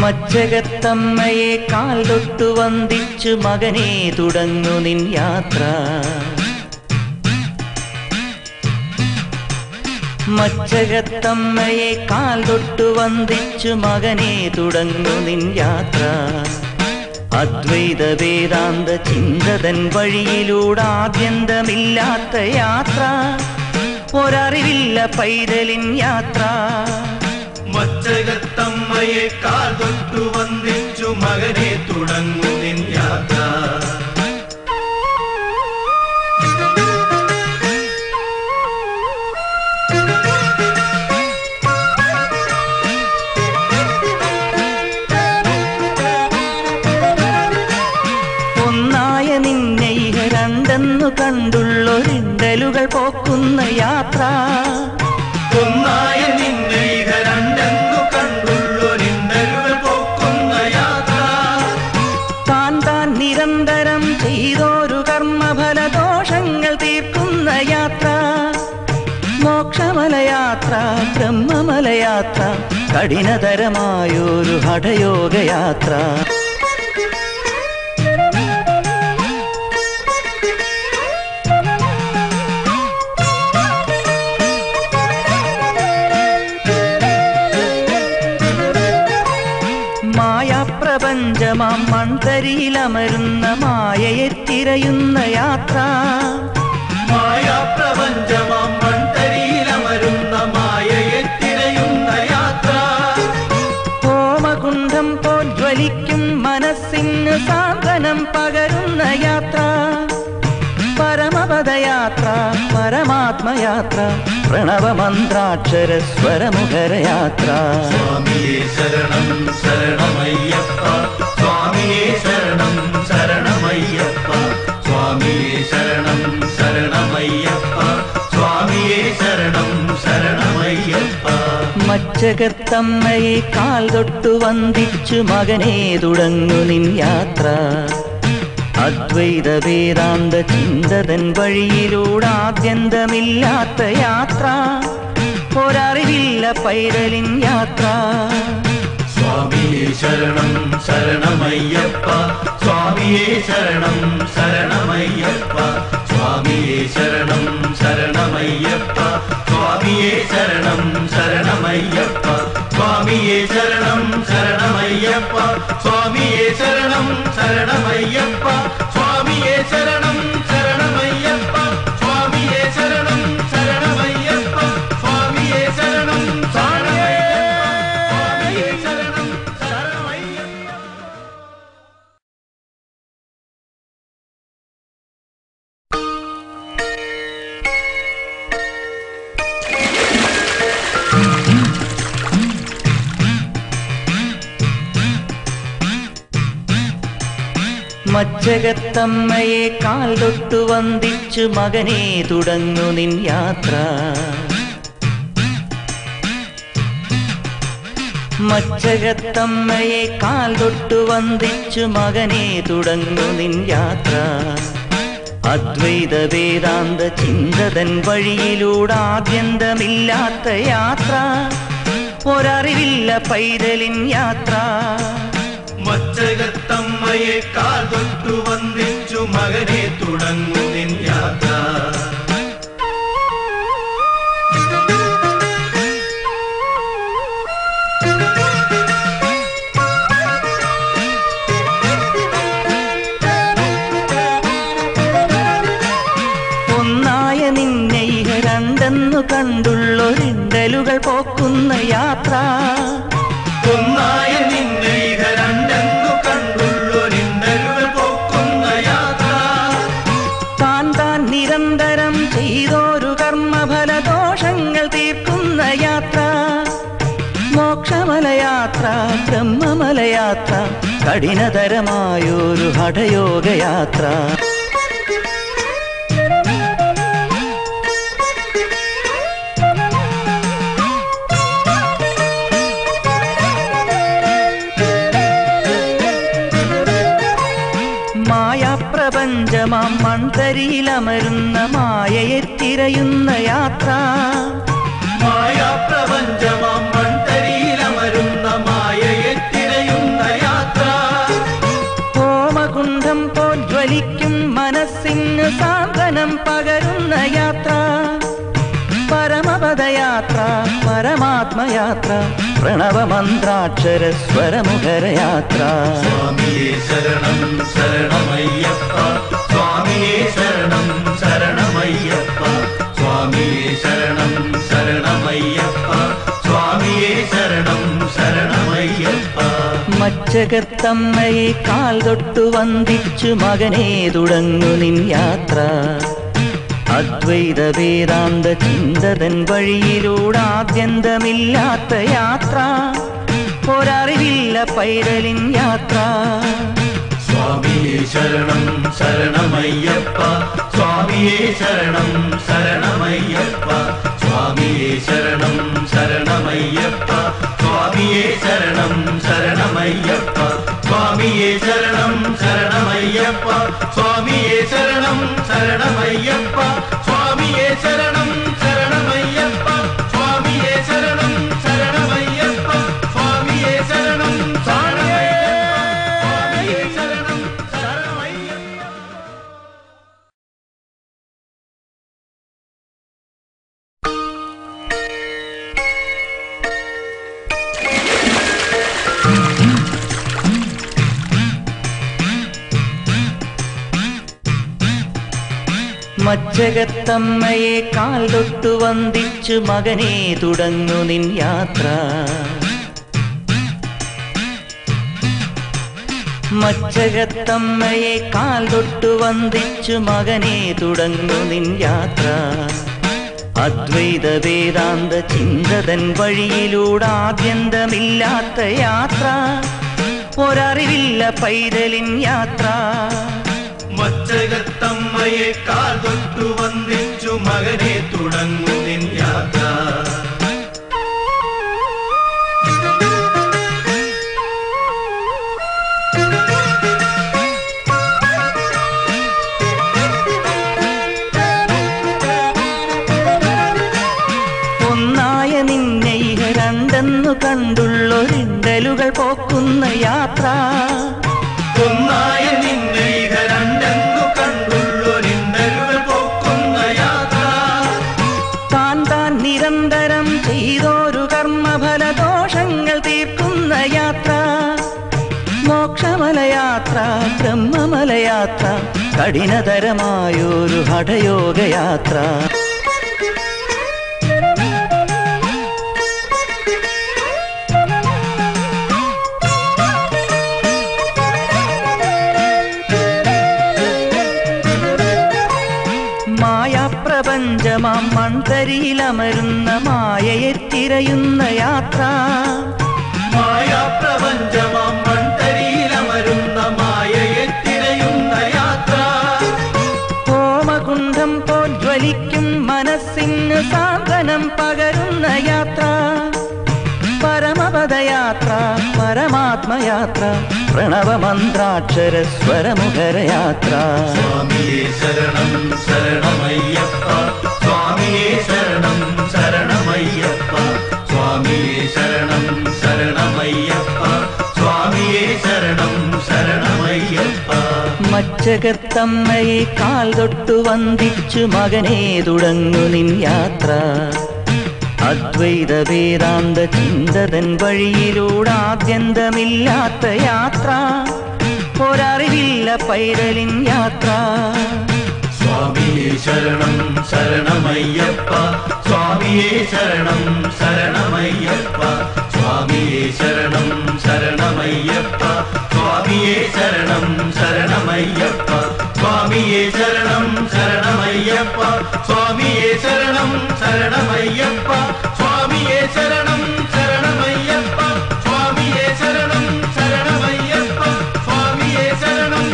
മച്ചകത്തമ്മയെ കാൽ തൊട്ടു വന്ദിച്ചു മകനെ തുടങ്ങു നിൻ യാത്ര. മച്ചകത്തമ്മയെ കാൽ തൊട്ടു വന്ദിച്ചു മകനെ തുടങ്ങു നിൻ യാത്ര. അദ്വൈത വേദാന്ത ചിന്തതൻ വഴിയിലൂടാദ്യന്തമില്ലാത്ത യാത്ര. ഒരറിവില്ല പൈതലിൻ യാത്ര. മച്ചകത്തമ്മയെ കാൽ തൊട്ടു വന്ദിച്ചു മകനെ തുടങ്ങു നിൻ യാത്ര. ഒന്നായ നിന്നെ ഇഹ രണ്ടെന്നു കണ്ടുള്ളൊരിണ്ടലുകൾ പോക്കുന്ന യാത്ര. ഒന്നായ നിന്നെ ഇഹ രണ്ടെന്നു കണ്ടുള്ളൊരിണ്ടലുകൾ പോക്കുന്ന യാത്ര. താൻ താൻ നിരന്തരം ചെയ്തോരു കർമ്മഫലദോഷങ്ങൾ തീർക്കുന്ന യാത്ര. മോക്ഷമലയാത്ര, ബ്രഹ്മമലയാത്ര, കഠിനതരമായൊരു ഹഠയോഗയാത്ര. മായാപ്രപഞ്ചമാം മൺതരിയിലമരുന്ന മായയെ തിരയുന്ന യാത്ര. മായാപ്രപഞ്ചമാം മൺതരിയിലമരുന്ന മായയെ തിരയുന്ന യാത്ര. ഹോമകുണ്ഠം പോൽ ജ്വലിക്കും മനസ്സിന് സാന്ത്വനം പകരുന്ന യാത്ര. പരമപദയാത്ര, പരമാത്മയാത്ര, പ്രണവമന്ത്രാക്ഷര സ്വരമുഖരയാത്ര. സ്വാമിയേ ശരണം ശരണമയ്യപ്പ. സ്വാമിയേ ശരണം ശരണമയ്യപ്പ. സ്വാമിയേ ശരണം ശരണമയ്യപ്പ. സ്വാമിയേ ശരണം ശരണമയ്യപ്പ. മച്ചകത്തമ്മയെ കാൽ തൊട്ടു വന്ദിച്ചു മകനെ തുടങ്ങു നിൻ യാത്ര. അദ്വൈത വേദാന്ത ചിന്തതൻ വഴിയിലൂടാദ്യന്തമില്ലാത്ത യാത്ര. ഒരറിവില്ല പൈതലിൻ യാത്ര. സ്വാമിയേ ശരണം ശരണമയ്യപ്പ. സ്വാമിയേ ശരണം ശരണമയ്യപ്പ. സ്വാമിയേ ശരണം ശരണമയ്യപ്പ. സ്വാമിയേ ശരണം ശരണമയ്യപ്പ. സ്വാമിയേ ശരണം ശരണമയ്യപ്പ. സ്വാമിയേ ശരണം ശരണമയ്യപ്പ. സ്വാമിയേ ശരണം ശരണമയ്യപ്പ. സ്വാമിയേ ശരണം ശരണമയ്യപ്പ. സ്വാമിയേ ശരണം മച്ചകത്തമ്മയെ കാൽ തൊട്ടു വന്ദിച്ചു മകനെ തുടങ്ങു നിൻ യാത്ര. മച്ചകത്തമ്മയെ കാൽ തൊട്ടു വന്ദിച്ചു മകനെ തുടങ്ങു നിൻ യാത്ര. അദ്വൈത വേദാന്ത ചിന്തതൻ വഴിയിലൂടാദ്യന്തമില്ലാത്ത യാത്ര. ഒരറിവില്ല പൈതലിൻ യാത്ര. മച്ചകത്തമ്മയെ കാൽ തൊട്ടു വന്ദിച്ചു മകനെ തുടങ്ങു നിൻ യാത്ര. ഒന്നായ നിന്നെ ഇഹ രണ്ടെന്നു കണ്ടുള്ളൊരിണ്ടലുകൾ പോക്കുന്ന യാത്ര. ഒന്നായ നിന്നെ ഇഹ രണ്ടെന്നു കണ്ടുള്ളൊരിണ്ടലുകൾ പോക്കുന്ന യാത്ര. താൻ താൻ നിരന്തരം ചെയ്തോരു കർമ്മഫലദോഷങ്ങൾ തീർക്കുന്ന യാത്ര. മോക്ഷമലയാത്ര, ബ്രഹ്മമലയാത്ര, കഠിനതരമായൊരു ഹഠയോഗയാത്ര. മായാപ്രപഞ്ചമാം മൺതരിയിലമരുന്ന മായയെ തിരയുന്ന യാത്ര. മായാപ്രപഞ്ചമാം മൺതരിയിലമരുന്ന മായയെ തിരയുന്ന ഹോമകുണ്ഠം പോൽ ജ്വലിക്കും മനസ്സിന് സാന്ത്വനം പകരുന്ന യാത്ര പരമപദയാത്ര പരമാത്മയാത്ര പ്രണവമന്ത്രാക്ഷര സ്വരമുഖരയാത്ര സ്വാമിയേ ശരണം ശരണമയ്യപ്പ സ്വാമിയേ ശരണം ശരണമയ്യപ്പ സ്വാമിയേ ശരണം ശരണമയ്യപ്പ സ്വാമിയേ ശരണം ശരണമയ്യപ്പ മച്ചകത്തമ്മയെ കാൽ തൊട്ടു വന്ദിച്ചു മകനെ തുടങ്ങു നിൻ യാത്ര അദ്വൈത വേദാന്ത ചിന്തതൻ വഴിയിലൂടെ ആദ്യന്തമില്ലാത്ത യാത്ര ഒരറിവില്ല പൈതലിൻ യാത്ര സ്വാമിയേ ശരണം ശരണമയ്യപ്പ സ്വാമിയേ ശരണം ശരണമയ്യപ്പ സ്വാമിയേ ശരണം ശരണമയ്യപ്പ സ്വാമിയേ ശരണം ശരണമയ്യപ്പ സ്വാമിയേ ശരണം ശരണമയ്യപ്പ സ്വാമിയേ ശരണം ശരണമയ്യപ്പ സ്വാമിയേ ശരണം ശരണമയ്യപ്പ സ്വാമിയേ ശരണം ശരണമയ്യപ്പ സ്വാമിയേ ശരണം മച്ചകത്തമ്മയെ കാൽ തൊട്ടു വന്ദിച്ചു മകനെ തുടങ്ങു നിൻ യാത്ര മച്ചകത്തമ്മയെ കാൽ തൊട്ടു വന്ദിച്ചു മകനെ തുടങ്ങു നിൻ യാത്ര അദ്വൈത വേദാന്ത ചിന്തതൻ വഴിയിലൂടെ ആദ്യന്തമില്ലാത്ത യാത്ര ഒരറിവില്ല പൈതലിൻ യാത്ര മച്ചകത്തമ്മയെ കാൽ തൊട്ടു വന്ദിച്ചു മകനെ തുടങ്ങു നിൻ യാത്ര ഒന്നായ നിന്നെ ഇഹ രണ്ടെന്നു കണ്ടുള്ളൊരിണ്ടലുകൾ പോക്കുന്ന യാത്ര ഒന്നായ നിന്നെ ഇഹ രണ്ടെന്നു കണ്ടുള്ളൊരിണ്ടലുകൾ പോക്കുന്ന യാത്ര താൻ താൻ നിരന്തരം ചെയ്തോരു കർമ്മഫലദോഷങ്ങൾ തീർക്കുന്ന യാത്ര മോക്ഷമലയാത്ര ബ്രഹ്മമലയാത്ര കഠിനതരമായൊരു ഹഠയോഗയാത്ര മായാപ്രപഞ്ചമാം മൺതരിയിലമരുന്ന മായയെ തിരയുന്ന യാത്ര മായാപ്രപഞ്ചമാം മൺതരിയിലമരുന്ന മായയെ തിരയുന്ന യാത്ര ഹോമകുണ്ഠം പോൽ ജ്വലിക്കും മനസ്സിന് സാന്ത്വനം പകരുന്ന യാത്ര പരമപദയാത്ര പരമാത്മയാത്ര പ്രണവമന്ത്രാക്ഷര സ്വരമുഖരയാത്ര സ്വാമിയേ ശരണം ശരണമയ്യപ്പ സ്വാമിയേ ശരണം ശരണമയ്യപ്പ സ്വാമിയേ ശരണം ശരണമയ്യപ്പ സ്വാമിയേ ശരണം ശരണമയ്യപ്പ മച്ചകത്തമ്മയെ കാൽ തൊട്ടു വന്ദിച്ചു മകനെ തുടങ്ങു നിൻ യാത്ര അദ്വൈത വേദാന്ത ചിന്തതൻ വഴിയിലൂടെ ആദ്യന്തമില്ലാത്ത യാത്ര ഒരറിവില്ല പൈതലിൻ യാത്ര സ്വാമിയേ ശരണം ശരണമയ്യപ്പ സ്വാമിയേ ശരണം ശരണമയ്യപ്പ സ്വാമിയേ ശരണം ശരണമയ്യപ്പ സ്വാമിയേ ശരണം ശരണമയ്യപ്പ സ്വാമിയേ ശരണം ശരണമയ്യപ്പ സ്വാമിയേ ശരണം ശരണമയ്യപ്പ സ്വാമിയേ ശരണം ശരണമയ്യപ്പ സ്വാമിയേ ശരണം ശരണമയ്യപ്പ സ്വാമിയേ ശരണം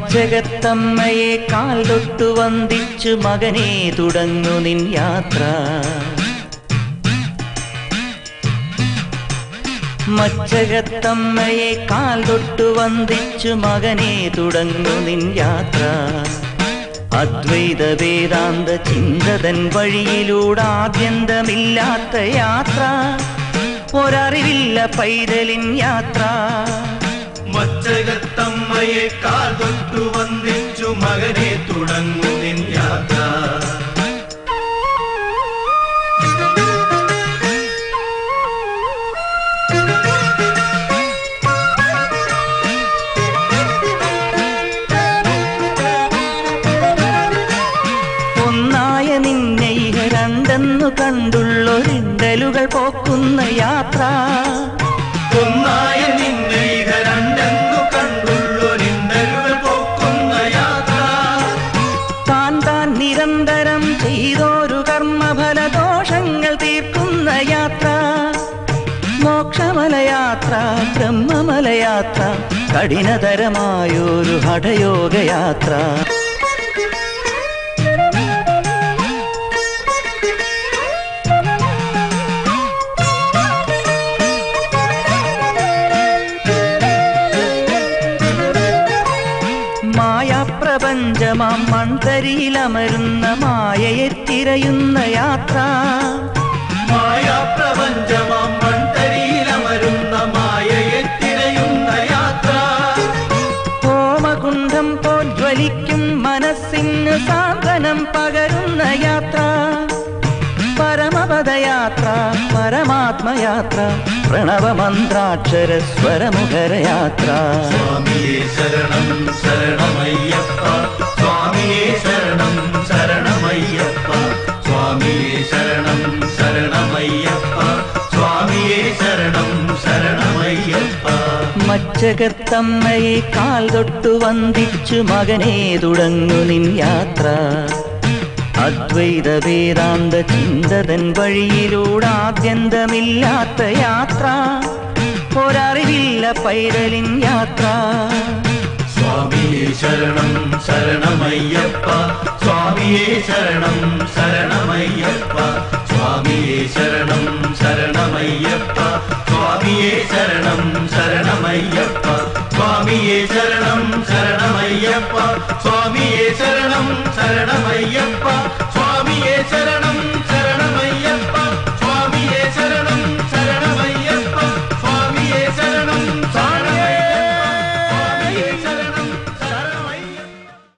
മച്ചകത്തമ്മയെ കാൽ തൊട്ടു വന്ദിച്ചു മകനെ തുടങ്ങു നിൻ യാത്ര മച്ചകത്തമ്മയെ കാൽ തൊട്ടു വന്ദിച്ചു മകനെ തുടങ്ങു നിൻ യാത്ര. അദ്വൈത വേദാന്ത ചിന്തതൻ വഴിയിലൂടെ ആദ്യന്തമില്ലാത്ത യാത്ര, ഒരറിവില്ല പൈതലിൻ യാത്ര. മച്ചകത്തമ്മയെ കാൽ തൊട്ടു വന്ദിച്ചു മകനെ തുടങ്ങു നിൻ യാത്ര. രണ്ടെന്നു കണ്ടുള്ളൊരിണ്ടലുകൾ പോക്കുന്ന യാത്ര. ഒന്നായ നിന്നെ രണ്ടെന്നു കണ്ടുള്ളൊരിണ്ടലുകൾ പോക്കുന്ന യാത്ര. താൻ താൻ നിരന്തരം ചെയ്തോരു കർമ്മഫലദോഷങ്ങൾ തീർക്കുന്ന യാത്ര. മോക്ഷമലയാത്ര, ബ്രഹ്മമലയാത്ര, കഠിനതരമായൊരു ഹഠയോഗയാത്ര. മായാപ്രപഞ്ചമാം മൺതരിയിലമരുന്ന മായയെ തിരയുന്ന യാത്ര. മായാപ്രപഞ്ചമാം മൺതരിയിലമരുന്ന മായയെ തിരയുന്ന യാത്ര. ഹോമകുണ്ഠം പോജ്വലിക്കും മനസ്സിന് സാന്ത്വനം പകരുന്ന യാത്ര. പരമപദയാത്ര, പരമാത്മയാത്ര, പ്രണവമന്ത്രാക്ഷര സ്വരമുഖരയാത്ര. സ്വാമിയേ ശരണം ശരണമയ്യപ്പ, സ്വാമിയേ ശരണം ശരണമയ്യപ്പ, സ്വാമിയേ ശരണം ശരണമയ്യപ്പ, സ്വാമിയേ ശരണം ശരണമയ്യപ്പ. മച്ചകത്തമ്മയെ കാൽ തൊട്ടു വന്ദിച്ചു മകനെ തുടങ്ങു നിൻ യാത്ര. അദ്വൈത വേദാന്ത ചിന്തതൻ വഴിയിലൂടെ ആദ്യന്തമില്ലാത്ത യാത്ര, ഒരറിവില്ല പൈതലിൻ യാത്ര. സ്വാമിയേ ശരണം ശരണമയ്യപ്പ, സ്വാമിയേ ശരണം ശരണമയ്യപ്പ, സ്വാമിയേ ശരണം ശരണമയ്യപ്പ, സ്വാമിയേ ശരണം ശരണമയ്യപ്പ, സ്വാമിയേ ശരണം ശരണമയ്യപ്പ, സ്വാമിയേ ശരണം ശരണമയ്യപ്പ.